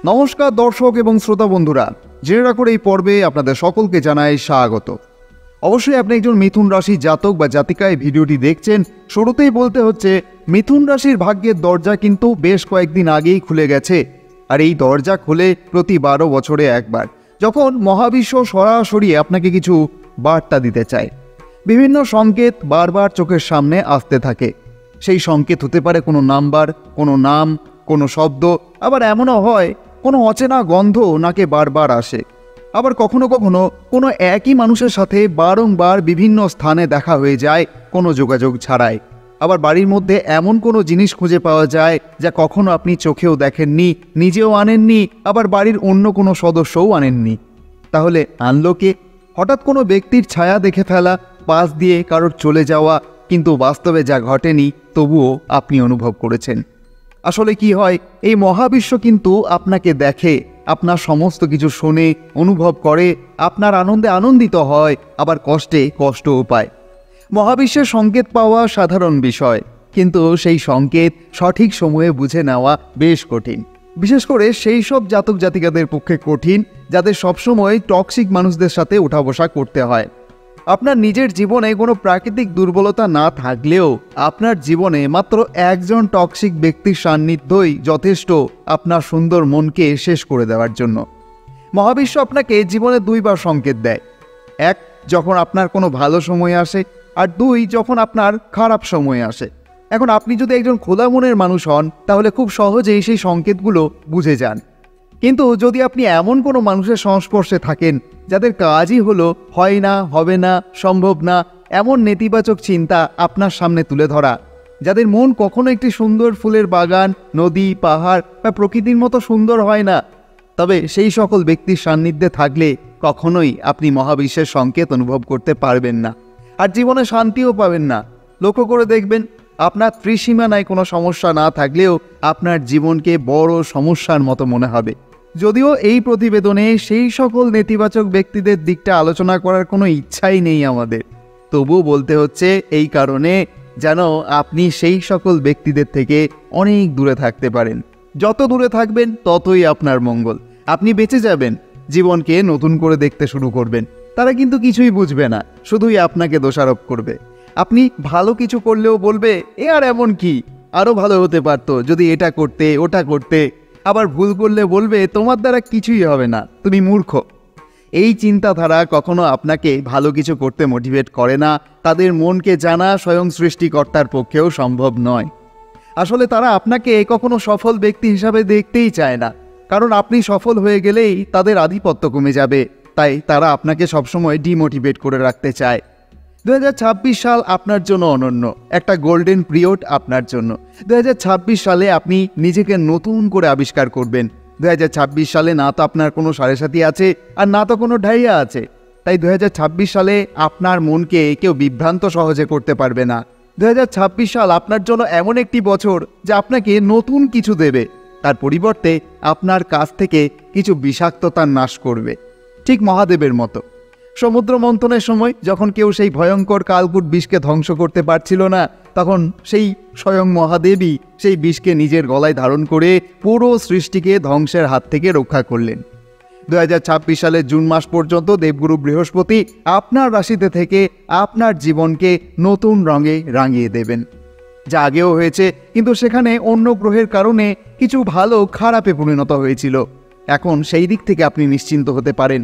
নমস্কার দর্শক এবং শ্রোতা বন্ধুরা, জেনে রাখুন এই পর্বে আপনাদের সকলকে জানাই স্বাগত। অবশ্যই আপনি একজন মিথুন রাশি জাতক বা জাতিকায় ভিডিওটি দেখছেন। শুরুতেই বলতে হচ্ছে, মিথুন রাশির ভাগ্যের দরজা কিন্তু বেশ কয়েকদিন আগেই খুলে গেছে। আর এই দরজা খুলে প্রতি 12 বছরে একবার, যখন মহাবিশ্ব সরাসরি আপনাকে কিছু বার্তা দিতে চায়। বিভিন্ন সংকেত বারবার চোখের সামনে আসতে থাকে। সেই সংকেত হতে পারে কোনো নাম্বার, কোনো নাম, কোনো শব্দ, আবার এমনও হয় কোনো অচেনা গন্ধ নাকে বারবার আসে। আবার কখনো কখনো কোনো একই মানুষের সাথে বারংবার বিভিন্ন স্থানে দেখা হয়ে যায় কোনো যোগাযোগ ছাড়াই। আবার বাড়ির মধ্যে এমন কোনো জিনিস খুঁজে পাওয়া যায় যা কখনো আপনি চোখেও দেখেননি, নিজেও আনেননি, আবার বাড়ির অন্য কোনো সদস্যও আনেননি। তাহলে আনলো কে? হঠাৎ কোনো ব্যক্তির ছায়া দেখে ফেলা, পাশ দিয়ে কারোর চলে যাওয়া, কিন্তু বাস্তবে যা ঘটেনি তবুও আপনি অনুভব করেছেন। আসলে কি হয়, এই মহাবিশ্ব কিন্তু আপনাকে দেখে, আপনার সমস্ত কিছু শোনে, অনুভব করে, আপনার আনন্দে আনন্দিত হয়, আবার কষ্টে কষ্টও পায়। মহাবিশ্বের সংকেত পাওয়া সাধারণ বিষয়, কিন্তু সেই সংকেত সঠিক সময়ে বুঝে নেওয়া বেশ কঠিন। বিশেষ করে সেই সব জাতক জাতিকাদের পক্ষে কঠিন যাদের সবসময় টক্সিক মানুষদের সাথে ওঠা বসা করতে হয়। আপনার নিজের জীবনে কোনো প্রাকৃতিক দুর্বলতা না থাকলেও আপনার জীবনে মাত্র একজন টক্সিক ব্যক্তির সান্নিধ্যই যথেষ্ট আপনার সুন্দর মনকে শেষ করে দেওয়ার জন্য। মহাবিশ্ব আপনাকে জীবনে দুইবার সংকেত দেয়। এক, যখন আপনার কোনো ভালো সময় আসে, আর দুই, যখন আপনার খারাপ সময় আসে। এখন আপনি যদি একজন খোলা মনের মানুষ হন, তাহলে খুব সহজেই সেই সংকেতগুলো বুঝে যান। কিন্তু যদি আপনি এমন কোনো মানুষের সংস্পর্শে থাকেন যাদের কাজই হলো হয় না, হবে না, সম্ভব না এমন নেতিবাচক চিন্তা আপনার সামনে তুলে ধরা, যাদের মন কখনো একটি সুন্দর ফুলের বাগান, নদী, পাহাড় বা প্রকৃতির মতো সুন্দর হয় না, তবে সেই সকল ব্যক্তির সান্নিধ্যে থাকলে কখনোই আপনি মহাবিশ্বের সংকেত অনুভব করতে পারবেন না, আর জীবনে শান্তিও পাবেন না। লক্ষ্য করে দেখবেন, আপনার ত্রিসীমানায় কোনো সমস্যা না থাকলেও আপনার জীবনকে বড় সমস্যার মতো মনে হবে। যদিও এই প্রতিবেদনে সেই সকল নেতিবাচক ব্যক্তিদের দিকটা আলোচনা করার কোনো ইচ্ছাই নেই আমাদের, তবুও বলতে হচ্ছে এই কারণে যেন আপনি সেই সকল ব্যক্তিদের থেকে অনেক দূরে থাকতে পারেন। যত দূরে থাকবেন ততই আপনার মঙ্গল। আপনি বেঁচে যাবেন, জীবনকে নতুন করে দেখতে শুরু করবেন। তারা কিন্তু কিছুই বুঝবে না, শুধুই আপনাকে দোষারোপ করবে। আপনি ভালো কিছু করলেও বলবে, এ আর এমন কি, আরও ভালো হতে পারতো যদি এটা করতে, ওটা করতে। আবার ভুল করলে বলবে, তোমার দ্বারা কিছুই হবে না, তুমি মূর্খ। এই চিন্তাধারা কখনো আপনাকে ভালো কিছু করতে মোটিভেট করে না। তাদের মনকে জানা স্বয়ং সৃষ্টিকর্তার পক্ষেও সম্ভব নয়। আসলে তারা আপনাকে কখনো সফল ব্যক্তি হিসাবে দেখতেই চায় না, কারণ আপনি সফল হয়ে গেলেই তাদের আধিপত্য কমে যাবে। তাই তারা আপনাকে সবসময় ডিমোটিভেট করে রাখতে চায়। 2026 সাল আপনার জন্য অনন্য, একটা গোল্ডেন পিরিয়ড আপনার জন্য। 2026 সালে আপনি নিজেকে নতুন করে আবিষ্কার করবেন। 2026 সালে না তো আপনার কোনো সাড়েসাথী আছে, আর না তো কোনো ঢাইয়া আছে। তাই 2026 সালে আপনার মনকে কেউ বিভ্রান্ত সহজে করতে পারবে না। 2026 সাল আপনার জন্য এমন একটি বছর যা আপনাকে নতুন কিছু দেবে, তার পরিবর্তে আপনার কাছ থেকে কিছু বিষাক্ততার নাশ করবে, ঠিক মহাদেবের মতো। সমুদ্র মন্থনের সময় যখন কেউ সেই ভয়ঙ্কর কালকূট বিষকে ধ্বংস করতে পারছিল না, তখন সেই স্বয়ং মহাদেবই সেই বিষকে নিজের গলায় ধারণ করে পুরো সৃষ্টিকে ধ্বংসের হাত থেকে রক্ষা করলেন। 2026 সালের জুন মাস পর্যন্ত দেবগুরু বৃহস্পতি আপনার রাশিতে থেকে আপনার জীবনকে নতুন রঙে রাঙিয়ে দেবেন। যা আগেও হয়েছে, কিন্তু সেখানে অন্য গ্রহের কারণে কিছু ভালো খারাপে পরিণত হয়েছিল। এখন সেই দিক থেকে আপনি নিশ্চিন্ত হতে পারেন।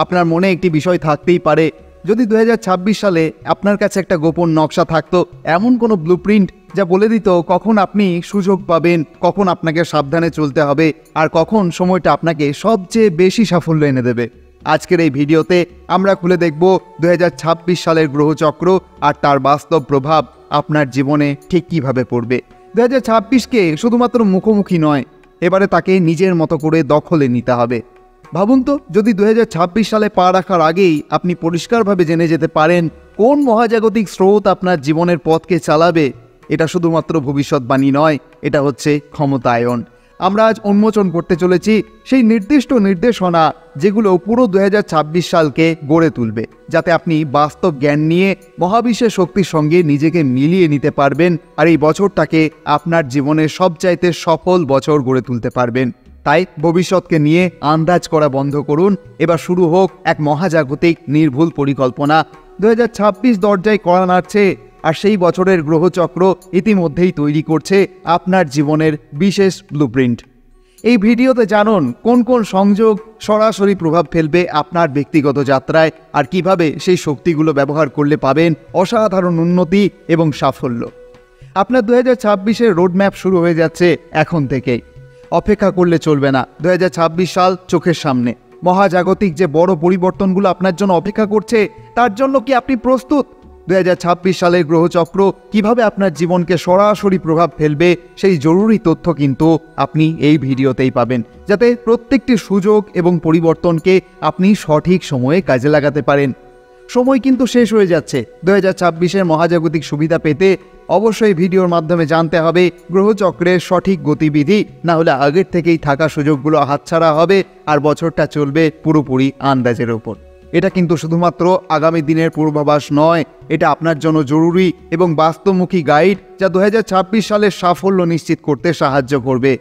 আপনার মনে একটি বিষয় থাকতেই পারে, যদি 2026 সালে আপনার কাছে একটা গোপন নকশা থাকতো, এমন কোনো ব্লুপ্রিন্ট যা বলে দিত কখন আপনি সুযোগ পাবেন, কখন আপনাকে সাবধানে চলতে হবে, আর কখন সময়টা আপনাকে সবচেয়ে বেশি সাফল্য এনে দেবে। আজকের এই ভিডিওতে আমরা খুলে দেখব 2026 সালের গ্রহচক্র আর তার বাস্তব প্রভাব আপনার জীবনে ঠিক কীভাবে পড়বে। 2026কে শুধুমাত্র মুখোমুখি নয়, এবারে তাকে নিজের মতো করে দখলে নিতে হবে। ভাবুন তো, যদি 2026 সালে পা রাখার আগেই আপনি পরিষ্কারভাবে জেনে যেতে পারেন কোন মহাজাগতিক স্রোত আপনার জীবনের পথকে চালাবে। এটা শুধুমাত্র ভবিষ্যৎবাণী নয়, এটা হচ্ছে ক্ষমতায়ন। আমরা আজ উন্মোচন করতে চলেছি সেই নির্দিষ্ট নির্দেশনা যেগুলো পুরো 2026 সালকে গড়ে তুলবে, যাতে আপনি বাস্তব জ্ঞান নিয়ে মহাবিশ্বের শক্তির সঙ্গে নিজেকে মিলিয়ে নিতে পারবেন, আর এই বছরটাকে আপনার জীবনের সবচাইতে সফল বছর গড়ে তুলতে পারবেন। তাই ভবিষ্যৎকে নিয়ে আন্দাজ করা বন্ধ করুন। এবার শুরু হোক এক মহাজাগতিক নির্ভুল পরিকল্পনা। 2026 দরজায় কড়া নাড়ছে, আর সেই বছরের গ্রহচক্র ইতিমধ্যেই তৈরি করছে আপনার জীবনের বিশেষ ব্লুপ্রিন্ট। এই ভিডিওতে জানুন কোন কোন সংযোগ সরাসরি প্রভাব ফেলবে আপনার ব্যক্তিগত যাত্রায়, আর কিভাবে সেই শক্তিগুলো ব্যবহার করলে পাবেন অসাধারণ উন্নতি এবং সাফল্য। আপনার 2026-এর রোডম্যাপ শুরু হয়ে যাচ্ছে এখন থেকেই। অপেক্ষা করলে চলবে না। 2026 সাল চোখের সামনে। মহাজাগতিক যে বড় পরিবর্তনগুলো আপনার জন্য অপেক্ষা করছে, তার জন্য কি আপনি প্রস্তুত? 2026 সালের গ্রহচক্র কিভাবে আপনার জীবনকে সরাসরি প্রভাব ফেলবে, সেই জরুরি তথ্য কিন্তু আপনি এই ভিডিওতেই পাবেন, যাতে প্রত্যেকটি সুযোগ এবং পরিবর্তনকে আপনি সঠিক সময়ে কাজে লাগাতে পারেন। সময় কিন্তু শেষ হয়ে যাচ্ছে। 2026-এর মহাজাগতিক সুবিধা পেতে অবশ্যই ভিডিওর মাধ্যমে জানতে হবে গ্রহচক্রের সঠিক গতিবিধি, না হলে আগের থেকেই থাকা সুযোগগুলো হাতছাড়া হবে আর বছরটা চলবে পুরোপুরি আন্দাজের ওপর। এটা কিন্তু শুধুমাত্র আগামী দিনের পূর্বাভাস নয়, এটা আপনার জন্য জরুরি এবং বাস্তবমুখী গাইড, যা 2026 সালের সাফল্য নিশ্চিত করতে সাহায্য করবে।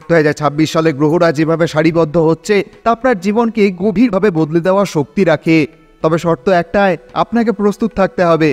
2026 সালে গ্রহরা যেভাবে সারিবদ্ধ হচ্ছে, তা আপনার জীবনকে গভীরভাবে বদলে দেওয়ার শক্তি রাখে। তবে শর্ত একটাই, আপনাকে প্রস্তুত থাকতে হবে।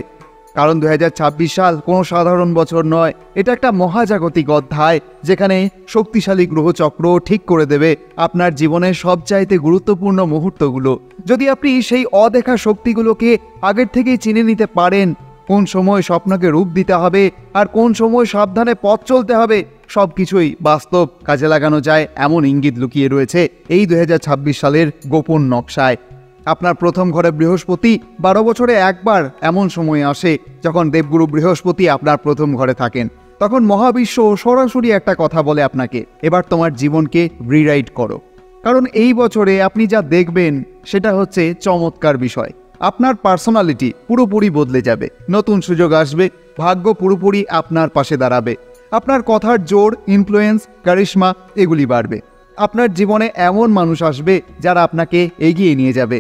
কারণ 2026 সাল কোনো সাধারণ বছর নয়, এটা একটা মহাজাগতিক অধ্যায়, যেখানে শক্তিশালী গ্রহচক্র ঠিক করে দেবে আপনার জীবনের সবচাইতে গুরুত্বপূর্ণ মুহূর্তগুলো। যদি আপনি সেই অদেখা শক্তিগুলোকে আগের থেকেই চিনে নিতে পারেন, কোন সময় স্বপ্নকে রূপ দিতে হবে আর কোন সময় সাবধানে পথ চলতে হবে, সব কিছুই বাস্তব কাজে লাগানো যায় এমন ইঙ্গিত লুকিয়ে রয়েছে এই 2026 সালের গোপন নকশায়। আপনার প্রথম ঘরে বৃহস্পতি 12 বছরে একবার এমন সময় আসে যখন দেবগুরু বৃহস্পতি আপনার প্রথম ঘরে থাকেন। তখন মহাবিশ্ব সরাসরি একটা কথা বলে আপনাকে, এবার তোমার জীবনকে রিরাইট করো। কারণ এই বছরে আপনি যা দেখবেন সেটা হচ্ছে চমৎকার বিষয়। আপনার পার্সোনালিটি পুরোপুরি বদলে যাবে, নতুন সুযোগ আসবে, ভাগ্য পুরোপুরি আপনার পাশে দাঁড়াবে, আপনার কথার জোর, ইনফ্লুয়েন্স, কারিশমা এগুলি বাড়বে। আপনার জীবনে এমন মানুষ আসবে যারা আপনাকে এগিয়ে নিয়ে যাবে।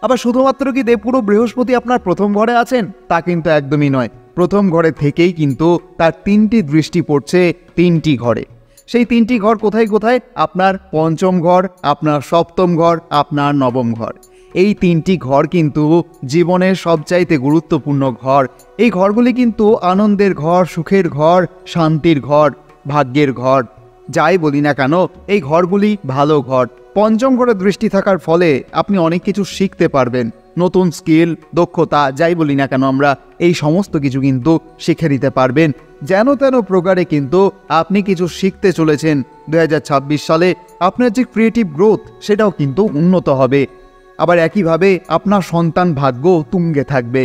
আবার শুধুমাত্র কি দেবগুরু বৃহস্পতি আপনার প্রথম ঘরে আছেন তা কিন্তু একদমই নয়। প্রথম ঘরে থেকেই কিন্তু তার 3টি দৃষ্টি পড়ছে 3টি ঘরে। সেই 3টি ঘর কোথায় কোথায়? আপনার পঞ্চম ঘর, আপনার সপ্তম ঘর, আপনার নবম ঘর। এই 3টি ঘর কিন্তু জীবনের সবচাইতে গুরুত্বপূর্ণ ঘর। এই ঘরগুলি কিন্তু আনন্দের ঘর, সুখের ঘর, শান্তির ঘর, ভাগ্যের ঘর। যাই বলি না কেন, এই ঘরগুলি ভালো ঘর। পঞ্চম ঘরে দৃষ্টি থাকার ফলে আপনি অনেক কিছু শিখতে পারবেন। নতুন স্কিল, দক্ষতা, যাই বলি না কেন আমরা, এই সমস্ত কিছু কিন্তু শিখে নিতে পারবেন। যেন তেন প্রকারে কিন্তু আপনি কিছু শিখতে চলেছেন। 2026 সালে আপনার যে ক্রিয়েটিভ গ্রোথ, সেটাও কিন্তু উন্নত হবে। আবার একইভাবে আপনার সন্তান ভাগ্য তুঙ্গে থাকবে।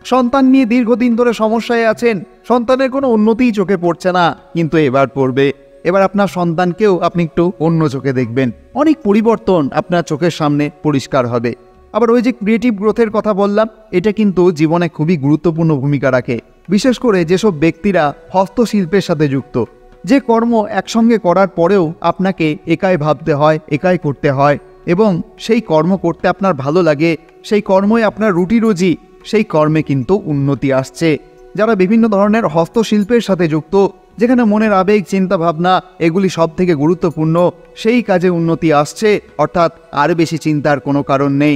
সন্তান নিয়ে দীর্ঘদিন ধরে সমস্যায় আছেন, সন্তানের কোনো উন্নতিই চোখে পড়ছে না, কিন্তু এবার পড়বে। এবার আপনার সন্তানকেও আপনি একটু অন্য চোখে দেখবেন। অনেক পরিবর্তন আপনার চোখের সামনে পরিষ্কার হবে। আবার ওই যে ক্রিয়েটিভ গ্রোথের কথা বললাম, এটা কিন্তু জীবনে খুবই গুরুত্বপূর্ণ ভূমিকা রাখে। বিশেষ করে যেসব ব্যক্তিরা হস্তশিল্পের সাথে যুক্ত, যে কর্ম একসঙ্গে করার পরেও আপনাকে একাই ভাবতে হয়, একাই করতে হয়, এবং সেই কর্ম করতে আপনার ভালো লাগে, সেই কর্মই আপনার রুটি রুজি, সেই কর্মে কিন্তু উন্নতি আসছে। যারা বিভিন্ন ধরনের হস্তশিল্পের সাথে যুক্ত, যেখানে মনের আবেগ, চিন্তা ভাবনা এগুলি সব থেকে গুরুত্বপূর্ণ, সেই কাজে উন্নতি আসছে, অর্থাৎ আর বেশি চিন্তার কোনো কারণ নেই।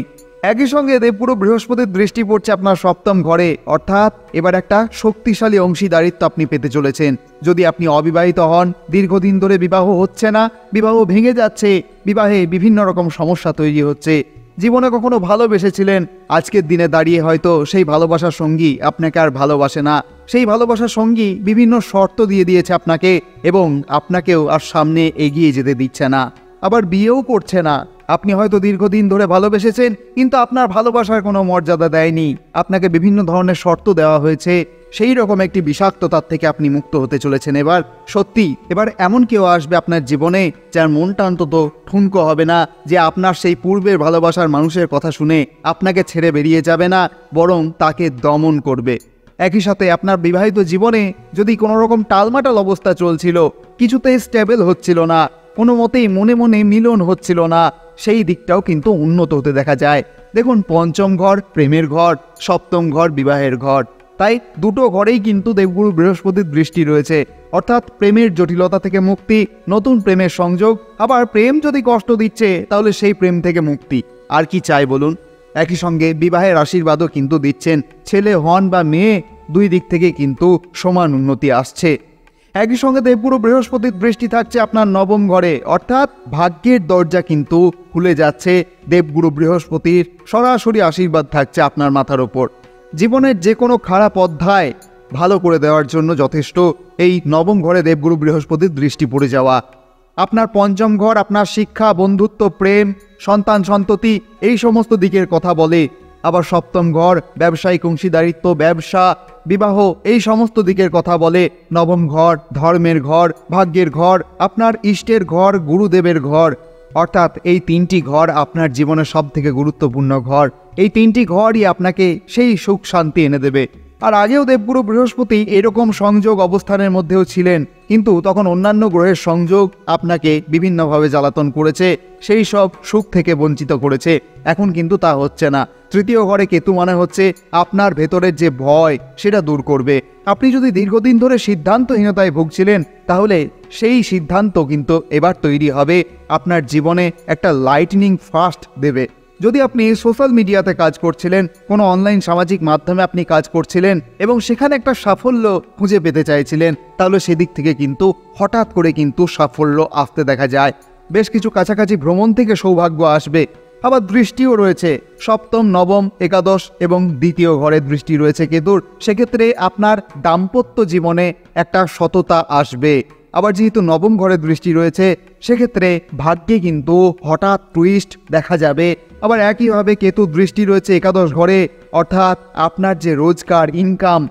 একই সঙ্গে দেবগুরু বৃহস্পতির দৃষ্টি পড়ছে আপনার সপ্তম ঘরে, অর্থাৎ এবার একটা শক্তিশালী অংশীদারিত্ব আপনি পেতে চলেছেন। যদি আপনি অবিবাহিত হন, দীর্ঘদিন ধরে বিবাহ হচ্ছে না, বিবাহ ভেঙে যাচ্ছে, বিবাহে বিভিন্ন রকম সমস্যা তৈরি হচ্ছে, জীবনে কখনো ভালোবেসেছিলেন, আজকের দিনে দাঁড়িয়ে হয়তো সেই ভালোবাসার সঙ্গী আপনাকে আর ভালোবাসে না, সেই ভালোবাসার সঙ্গী বিভিন্ন শর্ত দিয়ে দিয়েছে আপনাকে, এবং আপনাকেও আর সামনে এগিয়ে যেতে দিচ্ছে না, আবার বিয়েও করছে না। আপনি হয়তো দীর্ঘদিন ধরে ভালোবেসেছেন, কিন্তু আপনার ভালোবাসার কোনো মর্যাদা দেয়নি, আপনাকে বিভিন্ন ধরনের শর্ত দেওয়া হয়েছে। সেই রকম একটি বিষাক্ততার থেকে আপনি মুক্ত হতে চলেছেন এবার। সত্যি এবার এমন কেউ আসবে আপনার জীবনে যার মনটা অন্তত ঠুনকো হবে না, যে আপনার সেই পূর্বের ভালোবাসার মানুষের কথা শুনে আপনাকে ছেড়ে বেরিয়ে যাবে না, বরং তাকে দমন করবে। একই সাথে আপনার বিবাহিত জীবনে যদি কোনো রকম টালমাটাল অবস্থা চলছিল, কিছুতেই স্টেবল হচ্ছিল না, কোনো মতেই মনে মনে মিলন হচ্ছিল না, সেই দিকটাও কিন্তু উন্নত হতে দেখা যায়। দেখুন, পঞ্চম ঘর প্রেমের ঘর, সপ্তম ঘর বিবাহের ঘর। তাই দুটো ঘরেই কিন্তু দেবগুরু বৃহস্পতির দৃষ্টি রয়েছে, অর্থাৎ প্রেমের জটিলতা থেকে মুক্তি, নতুন প্রেমের সংযোগ। আবার প্রেম যদি কষ্ট দিচ্ছে তাহলে সেই প্রেম থেকে মুক্তি। আর কি চাই বলুন? একই সঙ্গে বিবাহের আশীর্বাদও কিন্তু দিচ্ছেন। ছেলে হন বা মেয়ে, দুই দিক থেকে কিন্তু সমান উন্নতি আসছে। একই সঙ্গে দেবগুরু বৃহস্পতির দৃষ্টি থাকছে আপনার নবম ঘরে, অর্থাৎ ভাগ্যের দরজা কিন্তু খুলে যাচ্ছে। দেবগুরু বৃহস্পতির সরাসরি আশীর্বাদ থাকছে আপনার মাথার ওপর। জীবনের যে কোনো খারাপ অধ্যায় ভালো করে দেওয়ার জন্য যথেষ্ট এই নবম ঘরে দেবগুরু বৃহস্পতির দৃষ্টি পড়ে যাওয়া। আপনার পঞ্চম ঘর আপনার শিক্ষা, বন্ধুত্ব, প্রেম, সন্তান সন্ততি এই সমস্ত দিকের কথা বলে। আবার সপ্তম ঘর ব্যবসায়িক অংশীদারিত্ব, ব্যবসা, বিবাহ এই সমস্ত দিকের কথা বলে। নবম ঘর ধর্মের ঘর, ভাগ্যের ঘর, আপনার ইষ্টের ঘর, গুরুদেবের ঘর। অর্থাৎ এই তিনটি ঘর আপনার জীবনের সব থেকে গুরুত্বপূর্ণ ঘর। এই তিনটি ঘরই আপনাকে সেই সুখ শান্তি এনে দেবে। আর আগেও দেবগুরু বৃহস্পতি এরকম সংযোগ অবস্থানের মধ্যেও ছিলেন, কিন্তু তখন অন্যান্য গ্রহের সংযোগ আপনাকে বিভিন্নভাবে জ্বালাতন করেছে, সেই সব সুখ থেকে বঞ্চিত করেছে। এখন কিন্তু তা হচ্ছে না। তৃতীয় ঘরে কেতু মানে হচ্ছে আপনার ভেতরের যে ভয় সেটা দূর করবে। আপনি যদি দীর্ঘদিন ধরে সিদ্ধান্তহীনতায় ভুগছিলেন, তাহলে সেই সিদ্ধান্ত কিন্তু এবার তৈরি হবে, আপনার জীবনে একটা লাইটনিং ফাস্ট দেবে। যদি আপনি সোশ্যাল মিডিয়াতে কাজ করছিলেন, কোনো অনলাইন সামাজিক মাধ্যমে আপনি কাজ করছিলেন এবং সেখানে একটা সাফল্য খুঁজে পেতে চাইছিলেন, তাহলে সেদিক থেকে কিন্তু হঠাৎ করে কিন্তু সাফল্য আসতে দেখা যায়। বেশ কিছু কাছাকাছি ভ্রমণ থেকে সৌভাগ্য আসবে। আবার দৃষ্টিও রয়েছে সপ্তম, নবম, একাদশ এবং দ্বিতীয় ঘরে দৃষ্টি রয়েছে কেতুর। সেক্ষেত্রে আপনার দাম্পত্য জীবনে একটা সততা আসবে। আবার যেহেতু নবম ঘরে দৃষ্টি রয়েছে, সেক্ষেত্রে ভাগ্যে কিন্তু হঠাৎ টুইস্ট দেখা যাবে। আবার একইভাবে কেতু দৃষ্টি রয়েছে একাদশ ঘরে, অর্থাৎ আপনার যে রোজগার, ইনকাম,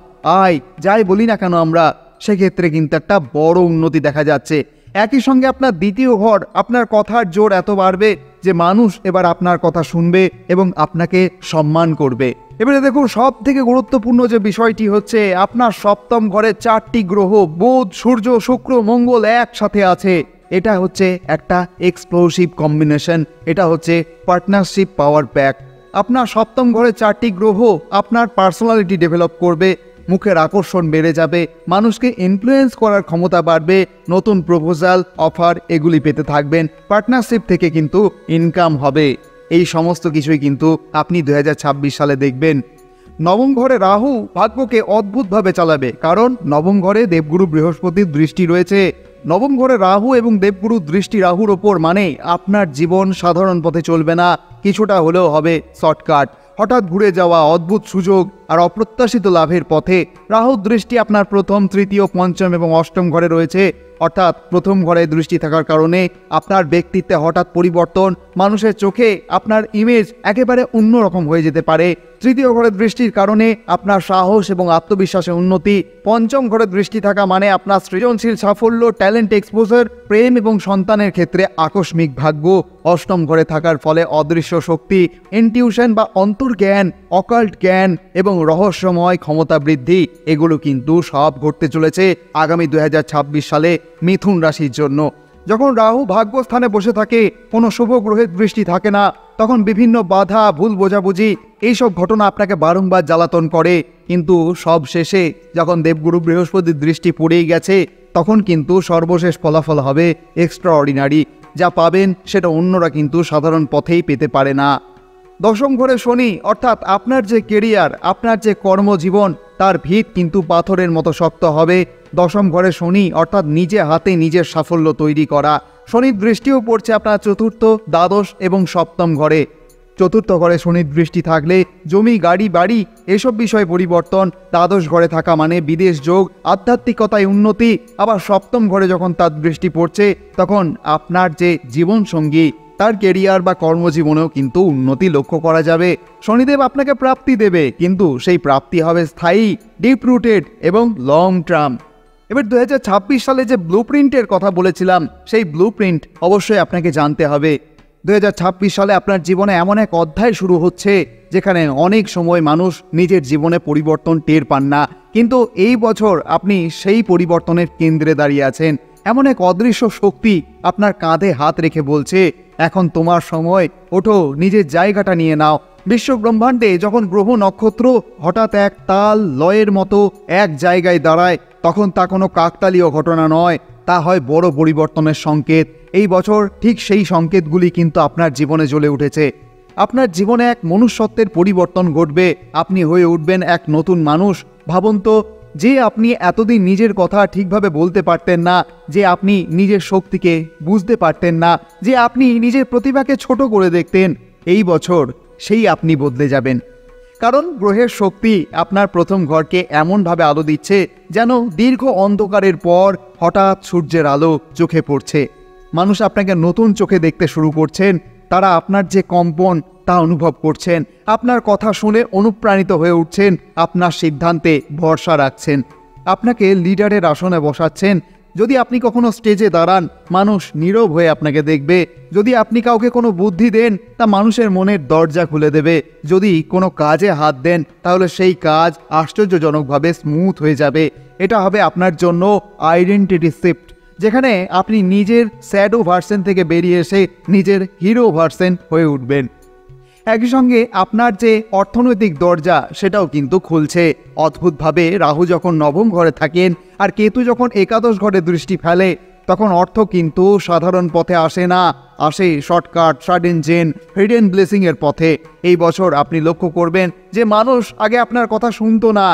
আয় যাই বলি না কেন আমরা, সেক্ষেত্রে কিন্তু একটা বড় উন্নতি দেখা যাচ্ছে। একই সঙ্গে আপনার দ্বিতীয় ঘর, আপনার কথার জোর এত বাড়বে যে মানুষ এবার আপনার কথা শুনবে এবং আপনাকে সম্মান করবে। এবারে দেখুন, সব থেকে গুরুত্বপূর্ণ যে বিষয়টি হচ্ছে আপনার সপ্তম ঘরে 4টি গ্রহ বুধ, সূর্য, শুক্র, মঙ্গল একসাথে আছে। এটা হচ্ছে একটা এক্সপ্লোসিভ কম্বিনেশন, এটা হচ্ছে পার্টনারশিপ পাওয়ার প্যাক। আপনার সপ্তম ঘরে 4টি গ্রহ আপনার পার্সোনালিটি ডেভেলপ করবে, মুখের আকর্ষণ বেড়ে যাবে, মানুষকে ইনফ্লুয়েন্স করার ক্ষমতা বাড়বে, নতুন প্রপোজাল, অফার এগুলি পেতে থাকবেন। পার্টনারশিপ থেকে কিন্তু ইনকাম হবে। এই সমস্ত কিছুই কিন্তু আপনি 2026 সালে দেখবেন। নবম ঘরে রাহু ভাগ্যকে অদ্ভুতভাবে চালাবে, কারণ নবম ঘরে দেবগুরু বৃহস্পতির দৃষ্টি রয়েছে। নবম ঘরে রাহু এবং দেবগুরু দৃষ্টি রাহুর ওপর, মানে আপনার জীবন সাধারণ পথে চলবে না, কিছুটা হলেও হবে শর্টকাট। হঠাৎ ঘুরে যাওয়া, অদ্ভুত সুযোগ আর অপ্রত্যাশিত লাভের পথে। রাহুর দৃষ্টি আপনার প্রথম, তৃতীয়, পঞ্চম এবং অষ্টম ঘরে রয়েছে। অর্থাৎ প্রথম ঘরে দৃষ্টি থাকার কারণে আপনার ব্যক্তিত্বে হঠাৎ পরিবর্তন, মানুষের চোখে আপনার ইমেজ একেবারে অন্যরকম হয়ে যেতে পারে। তৃতীয় ঘরে দৃষ্টির কারণে আপনার সাহস এবং আত্মবিশ্বাসে উন্নতি। পঞ্চম ঘরে দৃষ্টি থাকা মানে আপনার সৃজনশীল সাফল্য, ট্যালেন্ট এক্সপোজার, প্রেম এবং সন্তানের ক্ষেত্রে আকস্মিক ভাগ্য। অষ্টম ঘরে থাকার ফলে অদৃশ্য শক্তি, ইনটিউশন বা অন্তর্জ্ঞান, অকাল্ট জ্ঞান এবং রহস্যময় ক্ষমতা বৃদ্ধি, এগুলো কিন্তু সব ঘটতে চলেছে আগামী 2026 সালে মিথুন রাশির জন্য। যখন রাহু ভাগ্যস্থানে বসে থাকে, কোনো শুভ গ্রহের দৃষ্টি থাকে না, তখন বিভিন্ন বাধা, ভুল বোঝাবুঝি এইসব ঘটনা আপনাকে বারংবার জ্বালাতন করে। কিন্তু সব শেষে যখন দেবগুরু বৃহস্পতির দৃষ্টি পড়েই গেছে, তখন কিন্তু সর্বশেষ ফলাফল হবে এক্সট্রা অর্ডিনারি। যা পাবেন সেটা অন্যরা কিন্তু সাধারণ পথেই পেতে পারে না। দশম ঘরে শনি, অর্থাৎ আপনার যে কেরিয়ার, আপনার যে কর্মজীবন, তার ভিত কিন্তু পাথরের মতো শক্ত হবে। দশম ঘরে শনি, অর্থাৎ নিজে হাতে নিজের সাফল্য তৈরি করা। শনির দৃষ্টিও পড়ছে আপনার চতুর্থ, দ্বাদশ এবং সপ্তম ঘরে। চতুর্থ ঘরে শনির দৃষ্টি থাকলে জমি, গাড়ি, বাড়ি এসব বিষয়ে পরিবর্তন। দ্বাদশ ঘরে থাকা মানে বিদেশ যোগ, আধ্যাত্মিকতায় উন্নতি। আবার সপ্তম ঘরে যখন তার দৃষ্টি পড়ছে, তখন আপনার যে জীবনসঙ্গী, তার কেরিয়ার বা কর্মজীবনেও কিন্তু উন্নতি লক্ষ্য করা যাবে। শনিদেব আপনাকে প্রাপ্তি দেবে, কিন্তু সেই প্রাপ্তি হবে স্থায়ী, ডিপ রুটেড এবং লং টার্ম। এবার 2026 সালে যে ব্লুপ্রিন্টের কথা বলেছিলাম, সেই ব্লুপ্রিন্ট অবশ্যই আপনাকে জানতে হবে। 2026 সালে আপনার জীবনে এমন এক অধ্যায় শুরু হচ্ছে, যেখানে অনেক সময় মানুষ নিজের জীবনে পরিবর্তন টের পান না, কিন্তু এই বছর আপনি সেই পরিবর্তনের কেন্দ্রে দাঁড়িয়ে আছেন। এমন এক অদৃশ্য শক্তি আপনার কাঁধে হাত রেখে বলছে, এখন তোমার সময়, ওঠো, নিজের জায়গাটা নিয়ে নাও। বিশ্বব্রহ্মাণ্ডে যখন গ্রহ নক্ষত্র হঠাৎ এক তাল লয়ের মতো এক জায়গায় দাঁড়ায়, তখন তা কোনো কাকতালীয় ঘটনা নয়, তা হয় বড় পরিবর্তনের সংকেত। এই বছর ঠিক সেই সংকেতগুলি কিন্তু আপনার জীবনে জ্বলে উঠেছে। আপনার জীবনে এক মনুষ্যত্বের পরিবর্তন ঘটবে, আপনি হয়ে উঠবেন এক নতুন মানুষ। ভাবুন তো, যে আপনি এতদিন নিজের কথা ঠিকভাবে বলতে পারতেন না, যে আপনি নিজের শক্তিকে বুঝতে পারতেন না, যে আপনি নিজের প্রতিভাকে ছোট করে দেখতেন, এই বছর সেই আপনি বদলে যাবেন। কারণ গ্রহের শক্তি আপনার প্রথম ঘরকে এমনভাবে আলো দিচ্ছে যেন দীর্ঘ অন্ধকারের পর হঠাৎ সূর্যের আলো চোখে পড়ছে। মানুষ আপনাকে নতুন চোখে দেখতে শুরু করছেন, তারা আপনার যে কম্পন তা অনুভব করছেন, আপনার কথা শুনে অনুপ্রাণিত হয়ে উঠছেন, আপনার সিদ্ধান্তে ভরসা রাখছেন, আপনাকে লিডারের আসনে বসাচ্ছেন। যদি আপনি কখনো স্টেজে দাঁড়ান, মানুষ নীরব হয়ে আপনাকে দেখবে। যদি আপনি কাউকে কোনো বুদ্ধি দেন, তা মানুষের মনের দরজা খুলে দেবে। যদি কোনো কাজে হাত দেন, তাহলে সেই কাজ আশ্চর্যজনকভাবে স্মুথ হয়ে যাবে। এটা হবে আপনার জন্য আইডেন্টিটি শিফট, যেখানে আপনি নিজের শ্যাডো ভার্সন থেকে বেরিয়ে এসে নিজের হিরো ভার্সন হয়ে উঠবেন। একই সঙ্গে আপনার যে অর্থনৈতিক দরজা সেটাও কিন্তু খুলছে। অদ্ভুতভাবে রাহু যখন নবম ঘরে থাকেন আর কেতু যখন একাদশ ঘরে দৃষ্টি ফেলে, তখন অর্থ কিন্তু সাধারণ পথে আসে না, আসে শর্টকাট, সাডেন জেন, হিডেন ব্লেসিংয়ের পথে। এই বছর আপনি লক্ষ্য করবেন যে মানুষ আগে আপনার কথা শুনতো না,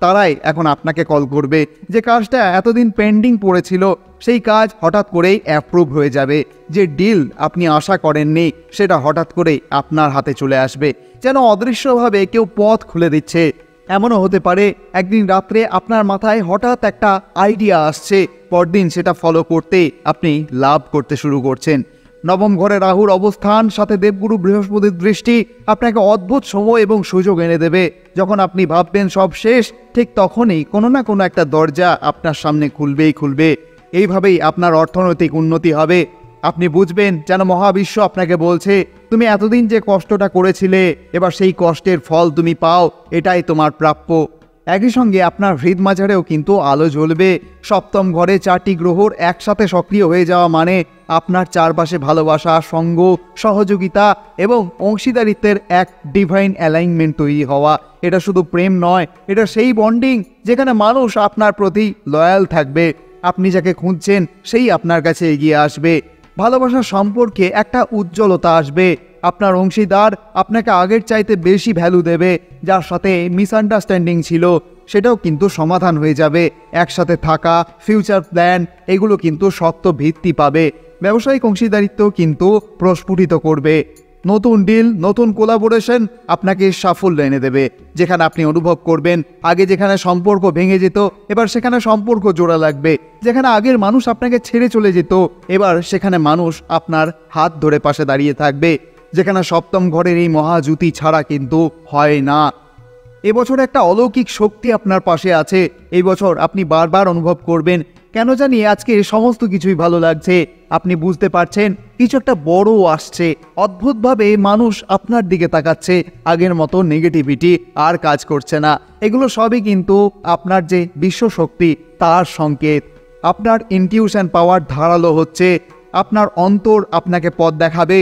তারাই এখন আপনাকে কল করবে। যে কাজটা এতদিন পেন্ডিং পড়েছিল, সেই কাজ হঠাৎ করেই অ্যাপ্রুভ হয়ে যাবে। যে ডিল আপনি আশা করেননি, সেটা হঠাৎ করেই আপনার হাতে চলে আসবে, যেন অদৃশ্যভাবে কেউ পথ খুলে দিচ্ছে। এমনও হতে পারে একদিন রাত্রে আপনার মাথায় হঠাৎ একটা আইডিয়া আসছে, পরদিন সেটা ফলো করতে আপনি লাভ করতে শুরু করছেন। নবম ঘরে রাহুর অবস্থান, সাথে দেবগুরু বৃহস্পতির দৃষ্টি আপনাকে অদ্ভুত সময় এবং সুযোগ এনে দেবে। যখন আপনি ভাববেন সব শেষ, ঠিক তখনই কোনো না কোনো একটা দরজা আপনার সামনে খুলবে। এইভাবেই আপনার অর্থনৈতিক উন্নতি হবে। আপনি বুঝবেন যেন মহাবিশ্ব আপনাকে বলছে, তুমি এতদিন যে কষ্টটা করেছিলে, এবার সেই কষ্টের ফল তুমি পাও, এটাই তোমার প্রাপ্য। একই সঙ্গে আপনার হৃদমাঝারেও কিন্তু আলো জ্বলবে। সপ্তম ঘরে 4টি গ্রহর একসাথে সক্রিয় হয়ে যাওয়া মানে আপনার চারপাশে ভালোবাসা, সঙ্গ, সহযোগিতা এবং অংশীদারিত্বের এক ডিভাইন অ্যালাইনমেন্ট তৈরি হওয়া। এটা শুধু প্রেম নয়, এটা সেই বন্ডিং যেখানে মানুষ আপনার প্রতি লয়াল থাকবে। আপনি যাকে খুঁজছেন সেই আপনার কাছে এগিয়ে আসবে। ভালোবাসার সম্পর্কে একটা উজ্জ্বলতা আসবে। আপনার অংশীদার আপনাকে আগের চাইতে বেশি ভ্যালু দেবে। যার সাথে মিসআন্ডারস্ট্যান্ডিং ছিল, সেটাও কিন্তু সমাধান হয়ে যাবে। একসাথে থাকা, ফিউচার প্ল্যান, এগুলো কিন্তু শক্ত ভিত্তি পাবে। ব্যবসায়িক অংশীদারিত্ব কিন্তু প্রস্ফুটিত করবে। নতুন ডিল, নতুন কোলাবোরেশন আপনাকে সাফল্য এনে দেবে। যেখানে আপনি অনুভব করবেন আগে যেখানে সম্পর্ক ভেঙে যেত, এবার সেখানে সম্পর্ক জোড়া লাগবে। যেখানে আগের মানুষ আপনাকে ছেড়ে চলে যেত, এবার সেখানে মানুষ আপনার হাত ধরে পাশে দাঁড়িয়ে থাকবে। যেখানে সপ্তম ঘরের এই মহাযুতি ছাড়া কিন্তু হয় না। এবছর একটা অলৌকিক শক্তি আপনার পাশে আছে। এই বছর আপনি বারবার অনুভব করবেন, কেন জানি আজকে সমস্ত কিছুই ভালো লাগছে। আপনি বুঝতে পারছেন কিছু একটা বড় আসছে। অদ্ভুতভাবে মানুষ আপনার দিকে তাকাচ্ছে, আগের মতো নেগেটিভিটি আর কাজ করছে না। এগুলো সবই কিন্তু আপনার যে বিশ্ব শক্তি তার সংকেত। আপনার ইনটিউশন পাওয়ার ধারালো হচ্ছে, আপনার অন্তর আপনাকে পথ দেখাবে।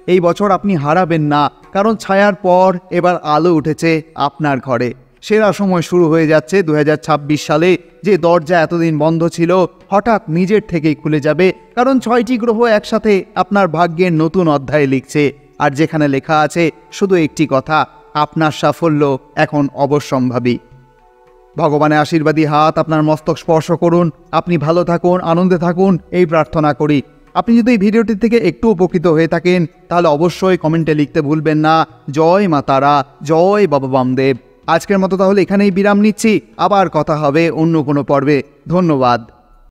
এই বছর আপনি হারাবেন না, কারণ ছায়ার পর এবার আলো উঠেছে আপনার ঘরে। সেরা সময় শুরু হয়ে যাচ্ছে 2026 সালে। যে দরজা এতদিন বন্ধ ছিল, হঠাৎ নিজের থেকেই খুলে যাবে, কারণ 6টি গ্রহ একসাথে আপনার ভাগ্যের নতুন অধ্যায় লিখছে। আর যেখানে লেখা আছে শুধু একটি কথা, আপনার সাফল্য এখন অবশ্যম্ভাবী। ভগবানের আশীর্বাদী হাত আপনার মস্তক স্পর্শ করুন। আপনি ভালো থাকুন, আনন্দে থাকুন, এই প্রার্থনা করি। আপনি যদি এই ভিডিওটি থেকে একটু উপকৃত হয়ে থাকেন, তাহলে অবশ্যই কমেন্টে লিখতে ভুলবেন না, জয় মা তারা, জয় বাবা বামদেব। আজকের মতো তাহলে এখানেই বিরাম নিচ্ছি। আবার কথা হবে অন্য কোনো পর্বে। ধন্যবাদ।